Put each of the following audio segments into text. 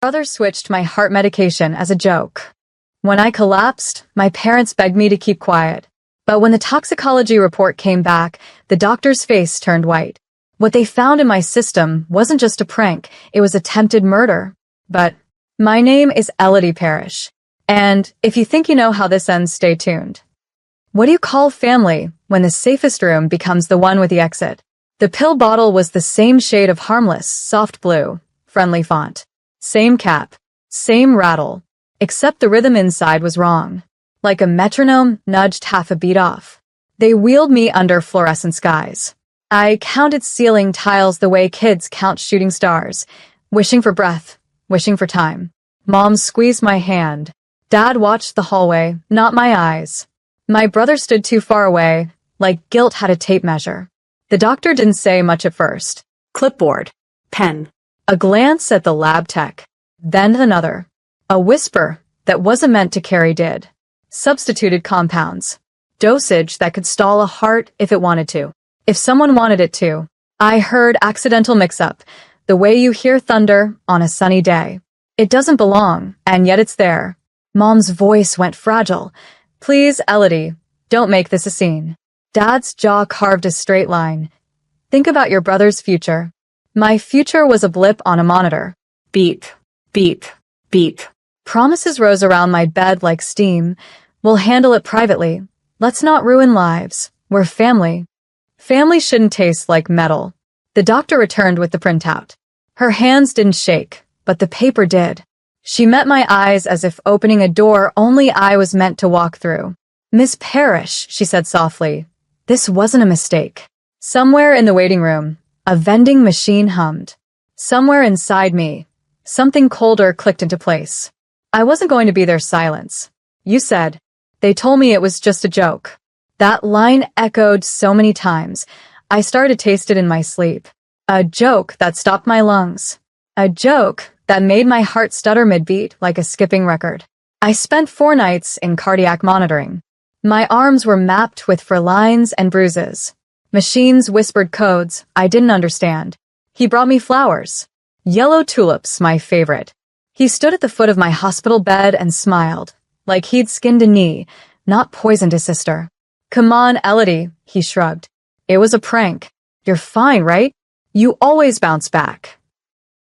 Brother switched my heart medication as a joke. When I collapsed, my parents begged me to keep quiet. But when the toxicology report came back, the doctor's face turned white. What they found in my system wasn't just a prank, it was attempted murder. But my name is Elodie Parrish. And if you think you know how this ends, stay tuned. What do you call family when the safest room becomes the one with the exit? The pill bottle was the same shade of harmless, soft blue, friendly font. Same cap, same rattle, except the rhythm inside was wrong. Like a metronome nudged half a beat off. They wheeled me under fluorescent skies. I counted ceiling tiles the way kids count shooting stars, wishing for breath, wishing for time. Mom squeezed my hand. Dad watched the hallway, not my eyes. My brother stood too far away, like guilt had a tape measure. The doctor didn't say much at first. Clipboard. Pen. A glance at the lab tech. Then another. A whisper that wasn't meant to carry did. Substituted compounds. Dosage that could stall a heart if it wanted to. If someone wanted it to. I heard accidental mix-up. The way you hear thunder on a sunny day. It doesn't belong, and yet it's there. Mom's voice went fragile. Please, Elodie, don't make this a scene. Dad's jaw carved a straight line. Think about your brother's future. My future was a blip on a monitor. Beep, beep, beep. Promises rose around my bed like steam. We'll handle it privately. Let's not ruin lives. We're family. Family shouldn't taste like metal. The doctor returned with the printout. Her hands didn't shake, but the paper did. She met my eyes as if opening a door only I was meant to walk through. Miss Parrish, she said softly, this wasn't a mistake. Somewhere in the waiting room, a vending machine hummed. Somewhere inside me, something colder clicked into place. I wasn't going to be their silence. You said. They told me it was just a joke. That line echoed so many times, I started to taste it in my sleep. A joke that stopped my lungs. A joke that made my heart stutter mid-beat like a skipping record. I spent 4 nights in cardiac monitoring. My arms were mapped with for lines and bruises. Machines whispered codes I didn't understand. He brought me flowers. Yellow tulips, my favorite. He stood at the foot of my hospital bed and smiled, like he'd skinned a knee, not poisoned his sister. Come on, Elodie, he shrugged. It was a prank. You're fine, right? You always bounce back.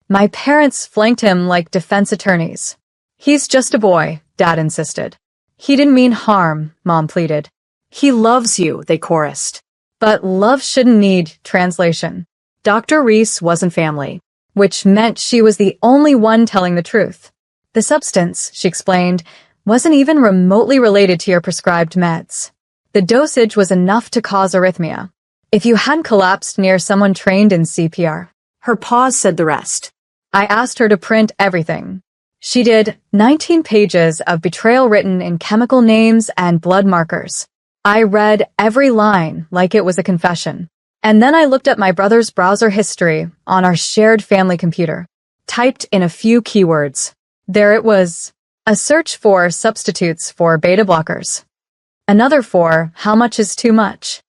My parents flanked him like defense attorneys. He's just a boy, Dad insisted. He didn't mean harm, Mom pleaded. He loves you, they chorused. But love shouldn't need translation. Dr. Reese wasn't family, which meant she was the only one telling the truth. The substance, she explained, wasn't even remotely related to your prescribed meds. The dosage was enough to cause arrhythmia. If you hadn't collapsed near someone trained in CPR. Her pause said the rest. I asked her to print everything. She did 19 pages of betrayal written in chemical names and blood markers. I read every line like it was a confession. And then I looked at my brother's browser history on our shared family computer. Typed in a few keywords. There it was. A search for substitutes for beta blockers. Another for how much is too much.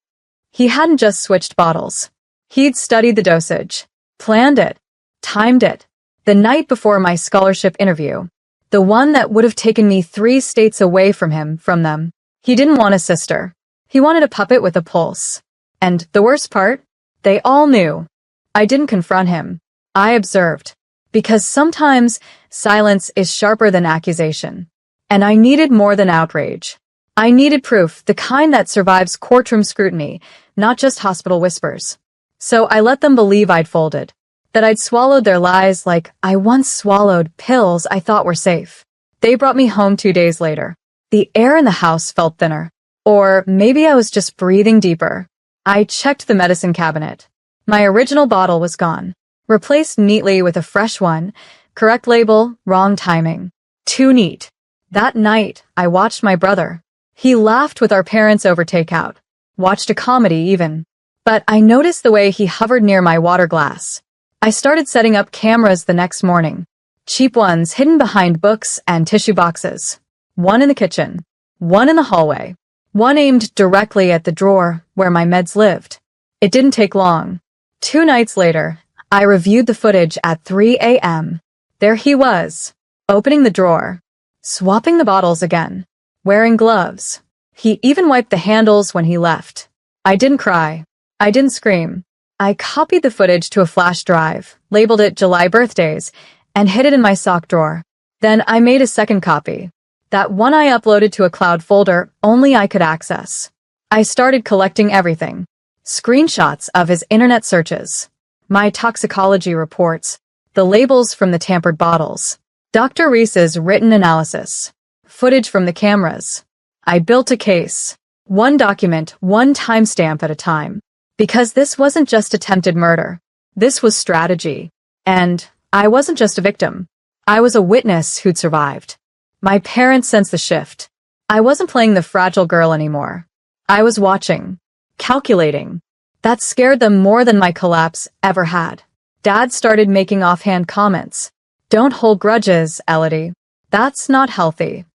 He hadn't just switched bottles. He'd studied the dosage. Planned it. Timed it. The night before my scholarship interview. The one that would have taken me 3 states away from them. He didn't want a sister. He wanted a puppet with a pulse. And the worst part? They all knew. I didn't confront him. I observed. Because sometimes silence is sharper than accusation. And I needed more than outrage. I needed proof, the kind that survives courtroom scrutiny, not just hospital whispers. So I let them believe I'd folded. That I'd swallowed their lies like I once swallowed pills I thought were safe. They brought me home 2 days later. The air in the house felt thinner. Or maybe I was just breathing deeper. I checked the medicine cabinet. My original bottle was gone. Replaced neatly with a fresh one. Correct label, wrong timing. Too neat. That night, I watched my brother. He laughed with our parents over takeout. Watched a comedy even. But I noticed the way he hovered near my water glass. I started setting up cameras the next morning. Cheap ones hidden behind books and tissue boxes. One in the kitchen. One in the hallway. One aimed directly at the drawer where my meds lived. It didn't take long. 2 nights later, I reviewed the footage at 3 a.m. There he was, opening the drawer, swapping the bottles again, wearing gloves. He even wiped the handles when he left. I didn't cry. I didn't scream. I copied the footage to a flash drive, labeled it July birthdays, and hid it in my sock drawer. Then I made a second copy. That one I uploaded to a cloud folder only I could access. I started collecting everything. Screenshots of his internet searches, my toxicology reports, the labels from the tampered bottles, Dr. Reese's written analysis, footage from the cameras. I built a case, one document, one timestamp at a time. Because this wasn't just attempted murder. This was strategy. And I wasn't just a victim. I was a witness who'd survived. My parents sensed the shift. I wasn't playing the fragile girl anymore. I was watching, calculating. That scared them more than my collapse ever had. Dad started making offhand comments. Don't hold grudges, Elodie. That's not healthy.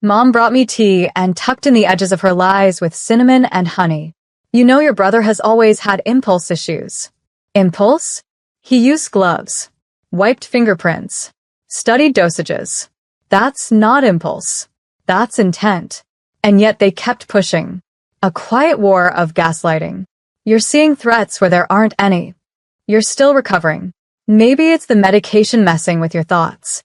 Mom brought me tea and tucked in the edges of her lies with cinnamon and honey. You know your brother has always had impulse issues. Impulse? He used gloves, wiped fingerprints, studied dosages. That's not impulse. That's intent. And yet they kept pushing. A quiet war of gaslighting. You're seeing threats where there aren't any. You're still recovering. Maybe it's the medication messing with your thoughts.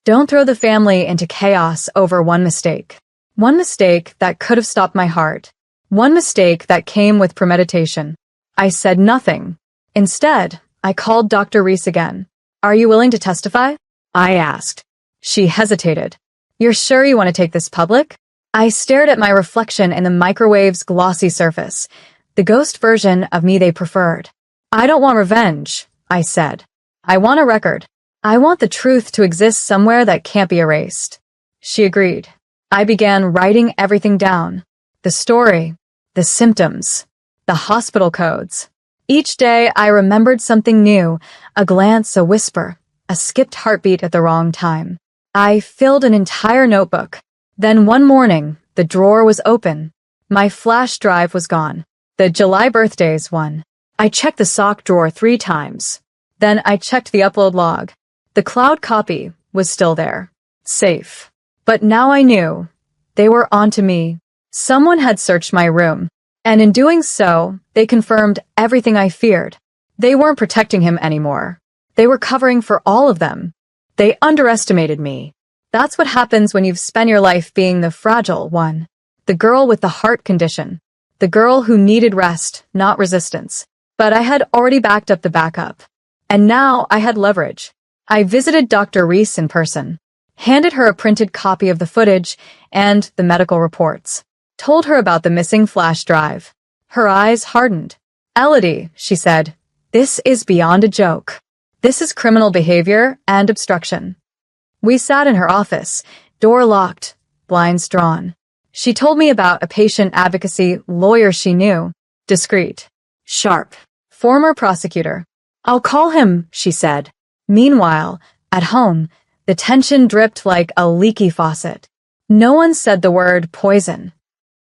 Don't throw the family into chaos over one mistake. One mistake that could have stopped my heart. One mistake that came with premeditation. I said nothing. Instead, I called Dr. Reese again. Are you willing to testify? I asked. She hesitated. You're sure you want to take this public? I stared at my reflection in the microwave's glossy surface, the ghost version of me they preferred. I don't want revenge, I said. I want a record. I want the truth to exist somewhere that can't be erased. She agreed. I began writing everything down. The story, the symptoms, the hospital codes. Each day I remembered something new, a glance, a whisper, a skipped heartbeat at the wrong time. I filled an entire notebook. Then one morning, the drawer was open. My flash drive was gone. The July birthdays one. I checked the sock drawer 3 times. Then I checked the upload log. The cloud copy was still there. Safe. But now I knew. They were onto me. Someone had searched my room, and in doing so, they confirmed everything I feared. They weren't protecting him anymore. They were covering for all of them. They underestimated me. That's what happens when you've spent your life being the fragile one. The girl with the heart condition. The girl who needed rest, not resistance. But I had already backed up the backup. And now I had leverage. I visited Dr. Reese in person, handed her a printed copy of the footage and the medical reports. Told her about the missing flash drive. Her eyes hardened. Elodie, she said, this is beyond a joke. This is criminal behavior and obstruction. We sat in her office, door locked, blinds drawn. She told me about a patient advocacy lawyer she knew. Discreet. Sharp. Former prosecutor. I'll call him, she said. Meanwhile, at home, the tension dripped like a leaky faucet. No one said the word poison.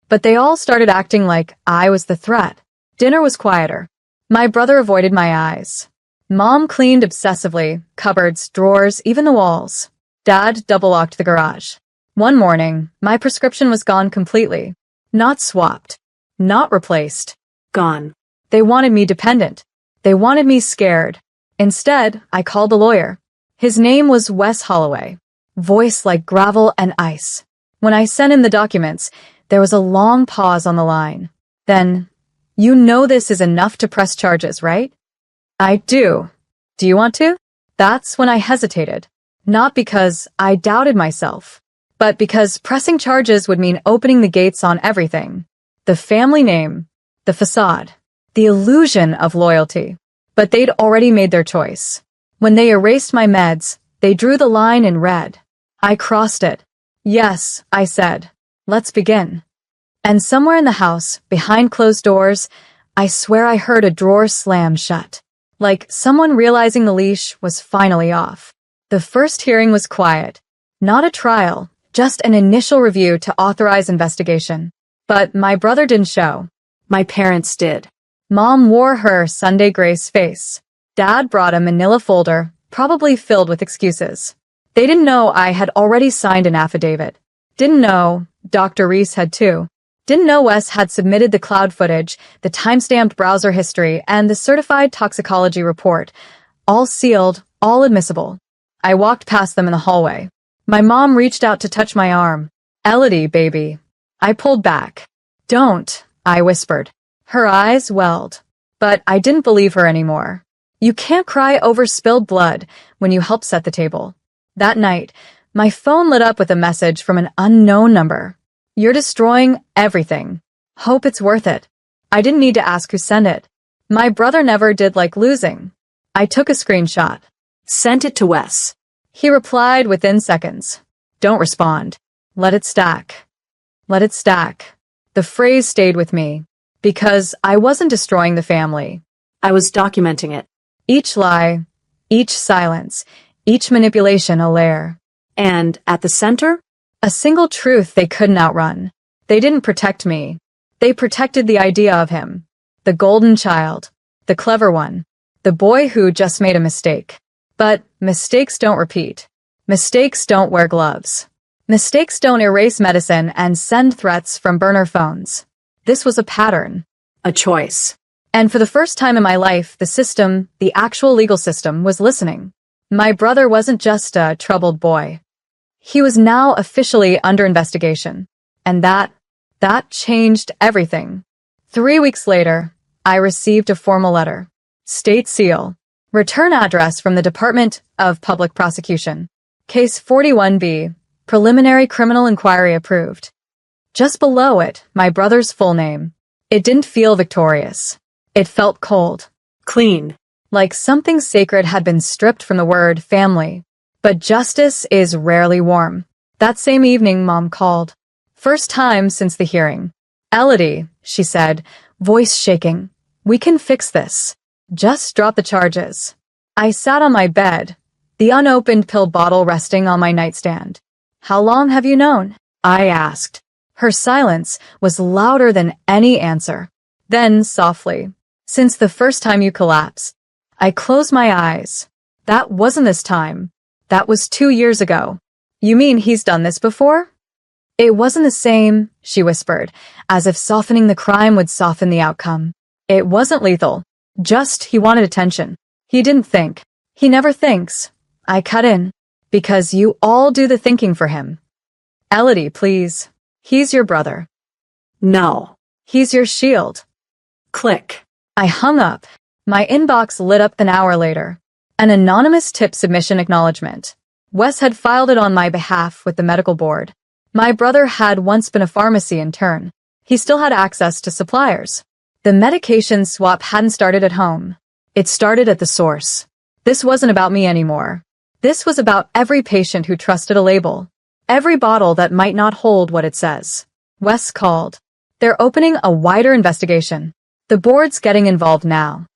But they all started acting like I was the threat. Dinner was quieter. My brother avoided my eyes. Mom cleaned obsessively, cupboards, drawers, even the walls. Dad double-locked the garage. One morning, my prescription was gone completely. Not swapped. Not replaced. Gone. They wanted me dependent. They wanted me scared. Instead, I called the lawyer. His name was Wes Holloway. Voice like gravel and ice. When I sent him the documents, there was a long pause on the line. Then, you know this is enough to press charges, right? I do. Do you want to? That's when I hesitated. Not because I doubted myself, but because pressing charges would mean opening the gates on everything. The family name, the facade, the illusion of loyalty. But they'd already made their choice. When they erased my meds, they drew the line in red. I crossed it. Yes, I said. Let's begin. And somewhere in the house, behind closed doors, I swear I heard a drawer slam shut. Like someone realizing the leash was finally off. The first hearing was quiet. Not a trial, just an initial review to authorize investigation. But my brother didn't show. My parents did. Mom wore her Sunday grace face. Dad brought a manila folder, probably filled with excuses. They didn't know I had already signed an affidavit. Didn't know Dr. Reese had too. Didn't know Wes had submitted the cloud footage, the time-stamped browser history, and the certified toxicology report. All sealed, all admissible. I walked past them in the hallway. My mom reached out to touch my arm. "Elodie, baby." I pulled back. "Don't," I whispered. Her eyes welled. But I didn't believe her anymore. You can't cry over spilled blood when you help set the table. That night, my phone lit up with a message from an unknown number. "You're destroying everything. Hope it's worth it." I didn't need to ask who sent it. My brother never did like losing. I took a screenshot. Sent it to Wes. He replied within seconds. "Don't respond. Let it stack." Let it stack. The phrase stayed with me. Because I wasn't destroying the family. I was documenting it. Each lie, each silence, each manipulation a layer. And at the center? A single truth they couldn't outrun. They didn't protect me. They protected the idea of him. The golden child. The clever one. The boy who just made a mistake. But mistakes don't repeat. Mistakes don't wear gloves. Mistakes don't erase medicine and send threats from burner phones. This was a pattern. A choice. And for the first time in my life, the system, the actual legal system, was listening. My brother wasn't just a troubled boy. He was now officially under investigation. And that changed everything. 3 weeks later, I received a formal letter. State seal. Return address from the Department of Public Prosecution. Case 41B. Preliminary criminal inquiry approved. Just below it, my brother's full name. It didn't feel victorious. It felt cold. Clean. Like something sacred had been stripped from the word family. But justice is rarely warm. That same evening, Mom called. First time since the hearing. "Elodie," she said, voice shaking. "We can fix this. Just drop the charges." I sat on my bed, the unopened pill bottle resting on my nightstand. "How long have you known?" I asked. Her silence was louder than any answer. Then, softly, "Since the first time you collapsed." I closed my eyes. "That wasn't this time. That was 2 years ago." "You mean he's done this before?" "It wasn't the same," she whispered, as if softening the crime would soften the outcome. "It wasn't lethal. Just he wanted attention. He didn't think. He never thinks." I cut in. "Because you all do the thinking for him." "Elodie, please. He's your brother." No. "He's your shield." Click. I hung up. My inbox lit up an hour later. An anonymous tip submission acknowledgement. Wes had filed it on my behalf with the medical board. My brother had once been a pharmacy intern. He still had access to suppliers. The medication swap hadn't started at home. It started at the source. This wasn't about me anymore. This was about every patient who trusted a label. Every bottle that might not hold what it says. Wes called. "They're opening a wider investigation. The board's getting involved now."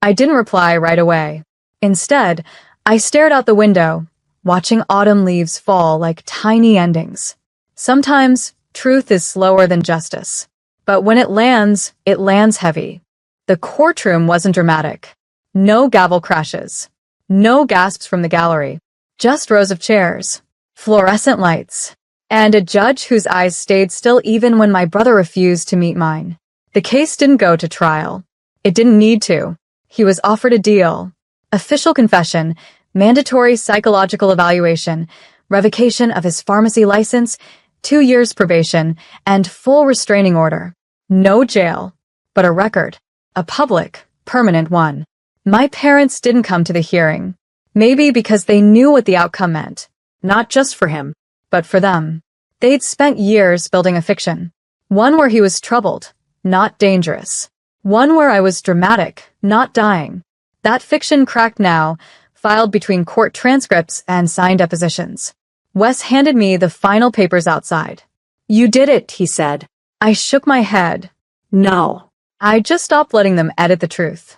I didn't reply right away. Instead, I stared out the window, watching autumn leaves fall like tiny endings. Sometimes, truth is slower than justice. But when it lands heavy. The courtroom wasn't dramatic. No gavel crashes. No gasps from the gallery. Just rows of chairs. Fluorescent lights. And a judge whose eyes stayed still even when my brother refused to meet mine. The case didn't go to trial. It didn't need to. He was offered a deal. Official confession, mandatory psychological evaluation, revocation of his pharmacy license, 2 years probation, and full restraining order. No jail, but a record. A public, permanent one. My parents didn't come to the hearing. Maybe because they knew what the outcome meant. Not just for him, but for them. They'd spent years building a fiction. One where he was troubled, not dangerous. One where I was dramatic, not dying. That fiction cracked now, filed between court transcripts and signed depositions. Wes handed me the final papers outside. "You did it," he said. I shook my head. No. I just stopped letting them edit the truth.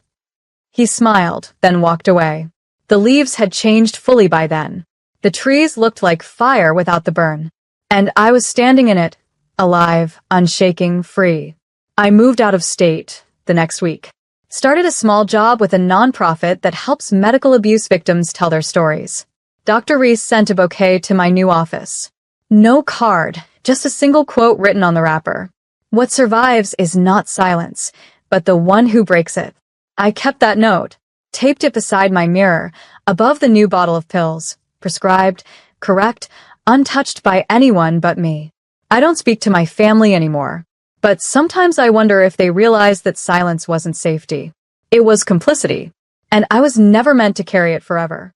He smiled, then walked away. The leaves had changed fully by then. The trees looked like fire without the burn. And I was standing in it, alive, unshaking, free. I moved out of state the next week. Started a small job with a nonprofit that helps medical abuse victims tell their stories. Dr. Reese sent a bouquet to my new office. No card, just a single quote written on the wrapper. What survives is not silence, but the one who breaks it. I kept that note, taped it beside my mirror, above the new bottle of pills, prescribed, correct, untouched by anyone but me. I don't speak to my family anymore, but sometimes I wonder if they realized that silence wasn't safety. It was complicity, and I was never meant to carry it forever.